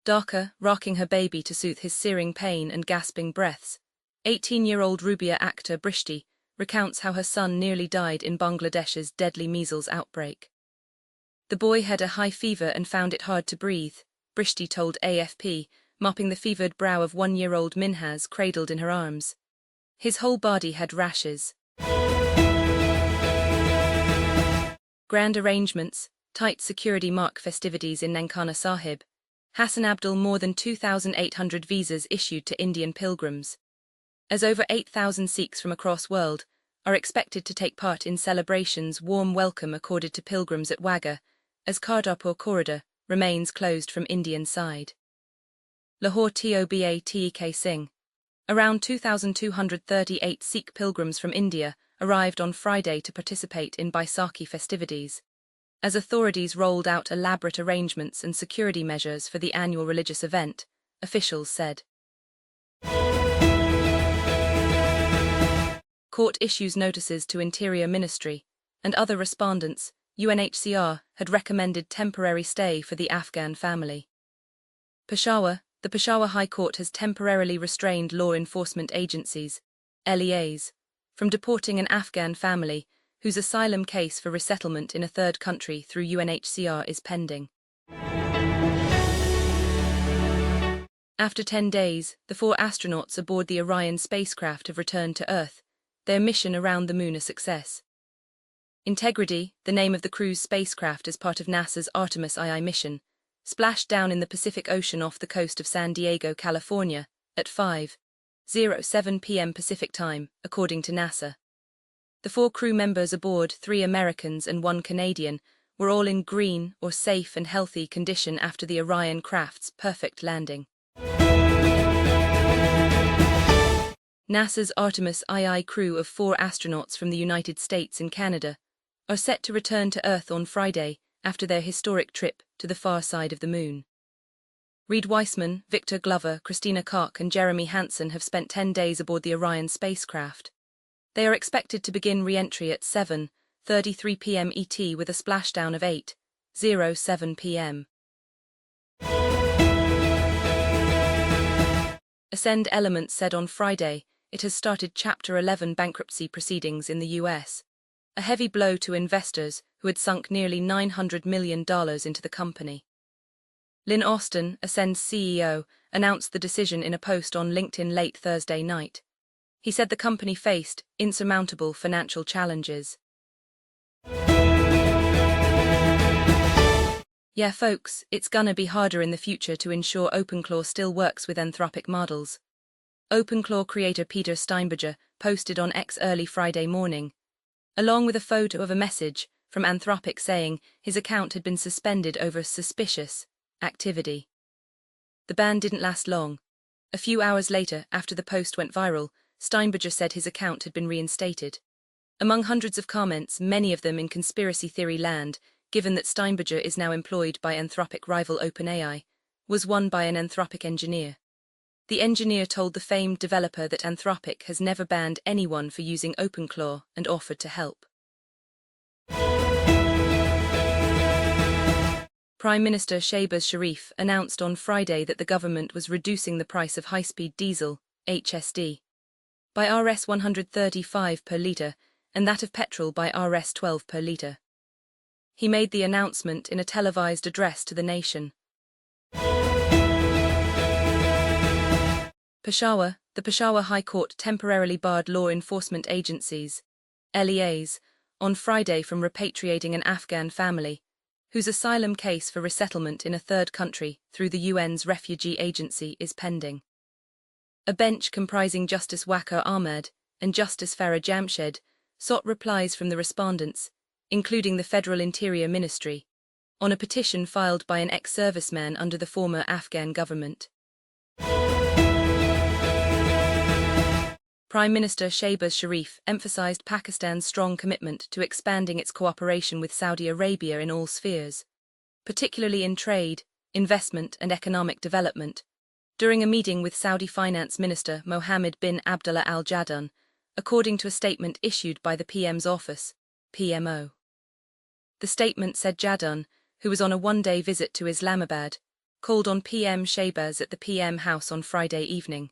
Dhaka, rocking her baby to soothe his searing pain and gasping breaths. 18-year-old Rubia Akhtar Brishti recounts how her son nearly died in Bangladesh's deadly measles outbreak. The boy had a high fever and found it hard to breathe, Brishti told AFP, mopping the fevered brow of 1-year-old Minhaz cradled in her arms. His whole body had rashes. Grand arrangements, tight security mark festivities in Nankana Sahib. Hassan Abdul more than 2,800 visas issued to Indian pilgrims. As over 8,000 Sikhs from across world are expected to take part in celebrations, warm welcome accorded to pilgrims at Wagah, as Kardapur corridor remains closed from Indian side. Lahore Toba Tek Singh. Around 2,238 Sikh pilgrims from India arrived on Friday to participate in Baisakhi festivities, as authorities rolled out elaborate arrangements and security measures for the annual religious event, officials said. Court issues notices to Interior Ministry and other respondents. UNHCR had recommended temporary stay for the Afghan family. Peshawar. The Peshawar High Court has temporarily restrained law enforcement agencies, LEAs, from deporting an Afghan family whose asylum case for resettlement in a third country through UNHCR is pending. After 10 days, the 4 astronauts aboard the Orion spacecraft have returned to Earth, their mission around the Moon a success. Integrity, the name of the crew's spacecraft as part of NASA's Artemis II mission, splashed down in the Pacific Ocean off the coast of San Diego, California, at 5:07 p.m. Pacific Time, according to NASA. The 4 crew members aboard, 3 Americans and 1 Canadian, were all in green or safe and healthy condition after the Orion craft's perfect landing. NASA's Artemis II crew of 4 astronauts from the United States and Canada are set to return to Earth on Friday after their historic trip to the far side of the Moon. Reed Weissman, Victor Glover, Christina Koch and Jeremy Hansen have spent 10 days aboard the Orion spacecraft. They are expected to begin re-entry at 7:33 p.m. ET with a splashdown of 8:07 p.m. Ascend Elements said on Friday it has started Chapter 11 bankruptcy proceedings in the U.S., a heavy blow to investors who had sunk nearly $900 million into the company. Lynn Austin, Ascend's CEO, announced the decision in a post on LinkedIn late Thursday night. He said the company faced insurmountable financial challenges. Yeah folks, it's gonna be harder in the future to ensure OpenClaw still works with Anthropic models. OpenClaw creator Peter Steinberger posted on X early Friday morning, along with a photo of a message from Anthropic saying his account had been suspended over suspicious activity. The ban didn't last long. A few hours later, after the post went viral, Steinberger said his account had been reinstated. Among hundreds of comments, many of them in conspiracy theory land, given that Steinberger is now employed by Anthropic rival OpenAI, was one by an Anthropic engineer. The engineer told the famed developer that Anthropic has never banned anyone for using OpenClaw and offered to help. Prime Minister Shehbaz Sharif announced on Friday that the government was reducing the price of high-speed diesel, HSD, by Rs 135 per litre and that of petrol by Rs 12 per litre. He made the announcement in a televised address to the nation. Peshawar. The Peshawar High Court temporarily barred law enforcement agencies, LEAs, on Friday from repatriating an Afghan family whose asylum case for resettlement in a third country through the UN's refugee agency is pending. A bench comprising Justice Waqar Ahmed and Justice Farah Jamshed sought replies from the respondents, including the Federal Interior Ministry, on a petition filed by an ex-serviceman under the former Afghan government. Prime Minister Shehbaz Sharif emphasized Pakistan's strong commitment to expanding its cooperation with Saudi Arabia in all spheres, particularly in trade, investment and economic development, during a meeting with Saudi Finance Minister Mohammed bin Abdullah Al Jaddan, according to a statement issued by the PM's office, PMO. The statement said Jaddan, who was on a one-day visit to Islamabad, called on PM Shabazz at the PM house on Friday evening.